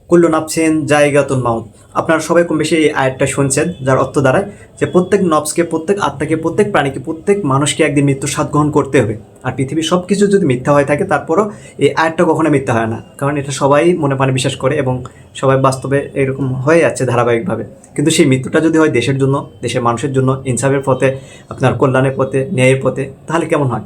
কুল্লু নাফসিন জায়গাতুল মাউত। আপনারা সবাই কম বেশি এই আয়াতটা শুনছেন, যার অর্থ দাঁড়ায় যে প্রত্যেক নফসকে, প্রত্যেক আত্মাকে, প্রত্যেক প্রাণীকে, প্রত্যেক মানুষকে একদিন মৃত্যুর স্বাদ গ্রহণ করতে হবে। আর পৃথিবীর সব কিছু যদি মিথ্যা হয়ে থাকে তারপরও এই আয়াতটা কখনো মিথ্যা হয় না, কারণ এটা সবাই মনে প্রাণে বিশ্বাস করে এবং সবাই বাস্তবে এরকম হয়ে যাচ্ছে ধারাবাহিকভাবে। কিন্তু সেই মৃত্যুটা যদি হয় দেশের জন্য, দেশের মানুষের জন্য, ইনসাফের পথে, আপনার কল্যাণের পথে, ন্যায়ের পথে, তাহলে কেমন হয়?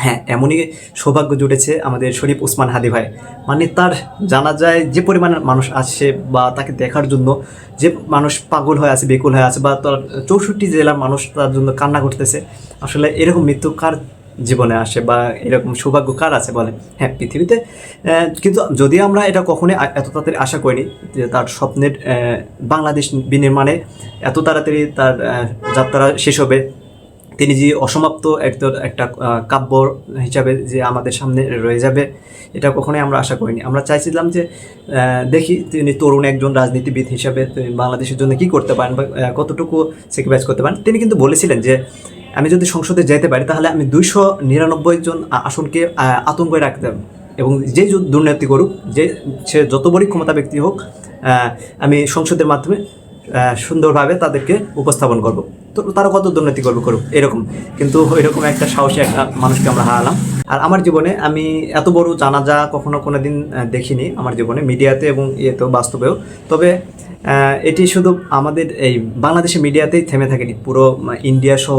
হ্যাঁ, এমনই সৌভাগ্য জুটেছে আমাদের শরীফ ওসমান হাদি ভাই। মানে তার জানাজায় যে পরিমাণের মানুষ আসছে বা তাকে দেখার জন্য যে মানুষ পাগল হয়ে আছে, বেকুল হয়ে আছে, বা তার 64 জেলার মানুষ তার জন্য কান্না করতেছে। আসলে এরকম মৃত্যু কার জীবনে আসে বা এরকম সৌভাগ্য কার আছে বলেন? হ্যাঁ, পৃথিবীতে কিন্তু যদিও আমরা এটা কখনোই এত তাড়াতাড়ি আশা করিনি যে তার স্বপ্নের বাংলাদেশ বিনির্মাণে এত তাড়াতাড়ি তার যাত্রা শেষ হবে। তিনি যে অসমাপ্ত একটা কাব্য হিসাবে যে আমাদের সামনে রয়ে যাবে, এটা কখনোই আমরা আশা করিনি। আমরা চাইছিলাম যে দেখি তিনি তরুণ একজন রাজনীতিবিদ হিসাবে বাংলাদেশের জন্য কী করতে পারেন বা কতটুকু স্যাক্রিফাইস করতে পারেন। তিনি কিন্তু বলেছিলেন যে আমি যদি সংসদে যেতে পারি তাহলে আমি 299 জন আসনকে আতঙ্কে রাখতাম, এবং যে দুর্নীতি করুক, সে যত বড়ই ক্ষমতা ব্যক্তি হোক, আমি সংসদের মাধ্যমে সুন্দরভাবে তাদেরকে উপস্থাপন করব। তো তারা কত দুর্নীতি করুক এরকম। কিন্তু এরকম একটা সাহসী একটা মানুষকে আমরা হারালাম। আর আমার জীবনে আমি এত বড় জানাজা কখনো কোনো দিন দেখিনি আমার জীবনে, মিডিয়াতে এবং ইয়েতেও, বাস্তবেও। তবে এটি শুধু আমাদের এই বাংলাদেশের মিডিয়াতেই থেমে থাকেনি, পুরো ইন্ডিয়া সহ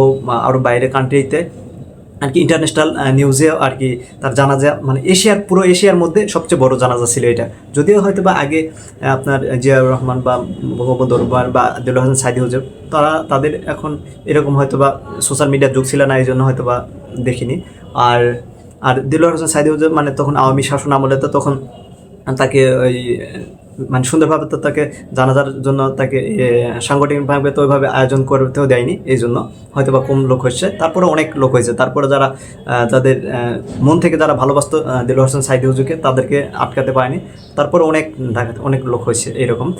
আরও বাইরের কান্ট্রিতে আর কি, ইন্টারন্যাশনাল নিউজেও আর কি তার জানাজা, মানে পুরো এশিয়ার মধ্যে সবচেয়ে বড় জানাজা ছিল এটা। যদিও হয়তো বা আগে আপনার জিয়াউর রহমান বা বঙ্গবন্ধু দরবার বা আব্দুল হাসান সাইদি হুজুর, তাদের এখন এরকম হয়তো বা সোশ্যাল মিডিয়ার যুগ ছিল না, এই জন্য হয়তো বা দেখিনি। আর আর দিলওয়ার হোসেন সাইদি হুজুর মানে তখন আওয়ামী শাসন আমলে, তো তখন তাকে ওই মানে সুন্দরভাবে তো তাকে জানাজার জন্য তাকে সাংগঠনিকভাবে তো ওইভাবে আয়োজন করতেও দেয়নি, এই জন্য হয়তো বা কম লোক হয়েছে। তারপরে অনেক লোক হয়েছে, তারপরে যারা যাদের মন থেকে যারা ভালোবাসত দিলওয়ার হোসেন সাইদি হুজুরকে, তাদেরকে আটকাতে পারেনি। তারপরে অনেক লোক হয়েছে এরকম।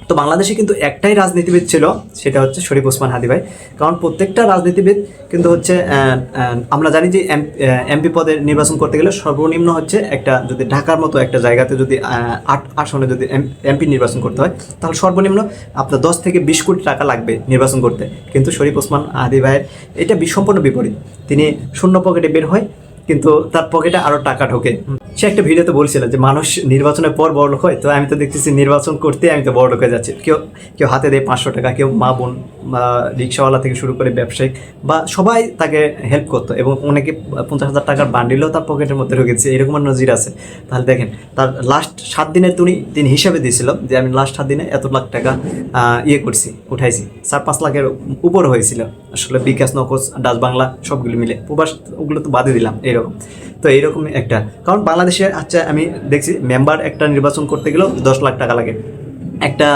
তো বাংলাদেশে কিন্তু একটাই রাজনীতিবিদ ছিল, সেটা হচ্ছে শরীফ ওসমান হাদি ভাই। কারণ প্রত্যেকটা রাজনীতিবিদ কিন্তু হচ্ছে আমরা জানি যে এমপি পদে নির্বাচন করতে গেলে সর্বনিম্ন হচ্ছে একটা, যদি ঢাকার মতো একটা জায়গাতে যদি 8 আসনে যদি এমপি নির্বাচন করতে হয়, তাহলে সর্বনিম্ন আপনার 10 থেকে 20 কোটি টাকা লাগবে নির্বাচন করতে। কিন্তু শরীফ ওসমান হাদি ভাইয়ের এটা সম্পূর্ণ বিপরীত। তিনি শূন্য পকেটে বের হয়, কিন্তু তার পকেটে আরও টাকা ঢোকে। সে একটা ভিডিওতে বলছিল যে মানুষ নির্বাচনের পর বড়লোক হয়, তো আমি তো দেখতেছি নির্বাচন করতে আমি তো বড়লোক হয়ে যাচ্ছি। কেউ হাতে দেয় 500 টাকা, কেউ মা বোন বা রিক্সাওয়ালা থেকে শুরু করে ব্যবসায়িক বা সবাই তাকে হেল্প করতো, এবং অনেকে 50,000 টাকার বান্ডিলও তার পকেটের মধ্যে ঢুকেছে, এরকম নজির আছে। তাহলে দেখেন তার লাস্ট 7 দিনে তিনি হিসাবে দিয়েছিল যে আমি লাস্ট 7 দিনে এত লাখ টাকা উঠাইছি। 4-5 লাখের উপর হয়েছিল আসলে, বিকাশ, নকশ, ডাচ বাংলা সবগুলো মিলে, প্রবাস ওগুলো তো বাদে দিলাম এরকম। তো এইরকম একটা, কারণ বাংলাদেশে আচ্ছা আমি দেখছি মেম্বার একটা নির্বাচন করতে গেলেও 10 লাখ টাকা লাগে, একটা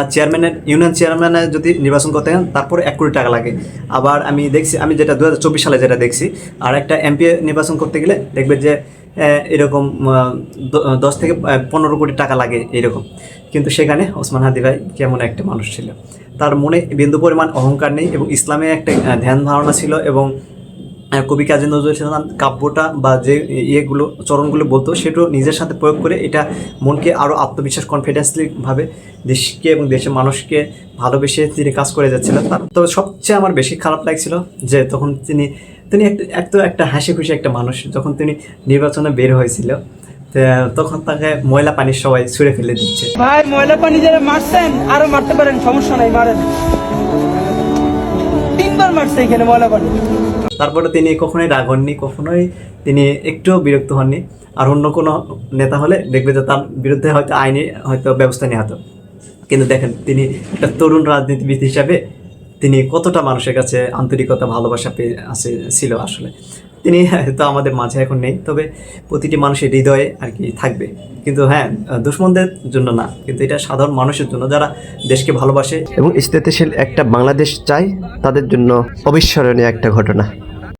ইউনিয়ন চেয়ারম্যানের যদি নির্বাচন করতে গেলে তারপরে 1 কোটি টাকা লাগে। আবার আমি যেটা 2024 সালে যেটা দেখছি, আর একটা এমপি নির্বাচন করতে গেলে দেখবে যে এরকম 10 থেকে 15 কোটি টাকা লাগে এরকম। কিন্তু সেখানে ওসমান হাদি ভাই কেমন একটা মানুষ ছিল, তার মনে বিন্দু পরিমাণ অহংকার নেই, এবং ইসলামে একটা ধ্যান ধারণা ছিল, এবং কবি কাজী নজরুল ইসলাম কাব্যটা বা যে চরণগুলো বলতো সেটাও নিজের সাথে প্রয়োগ করে এটা মনকে আরও আত্মবিশ্বাস, কনফিডেন্সলিভাবে দেশকে এবং দেশের মানুষকে ভালোবেসে তিনি কাজ করে যাচ্ছিলেন। তবে সবচেয়ে আমার বেশি খারাপ লাগছিল যে তখন তিনি একটা হাসি খুশি একটা মানুষ, যখন তিনি নির্বাচনে বের হয়েছিল তখন তাকে ময়লা পানির সবাই ছুঁড়ে ফেলে দিচ্ছে। ভাই ময়লা পানি যারা মারছেন আরো মারতে পারেন, সমস্যা নাই, মারেন। 3বার মারছে এখানে ময়লা পানি। তারপরে তিনি কখনোই রাগ হননি, কখনোই তিনি একটুও বিরক্ত হননি। আর অন্য কোনো নেতা হলে দেখবে যে তার বিরুদ্ধে হয়তো আইনি ব্যবস্থা নেওয়া হতো। কিন্তু দেখেন তিনি একটা তরুণ রাজনীতিবিদ হিসাবে তিনি কতটা মানুষের কাছে আন্তরিকতা, ভালোবাসা ছিল আসলে। তিনি হয়তো আমাদের মাঝে এখন নেই, তবে প্রতিটি মানুষের হৃদয়ে আর কি থাকবে। কিন্তু হ্যাঁ, দুশ্মনদের জন্য না, কিন্তু এটা সাধারণ মানুষের জন্য যারা দেশকে ভালোবাসে এবং স্থিতিশীল একটা বাংলাদেশ চায়, তাদের জন্য অবিস্মরণীয় একটা ঘটনা।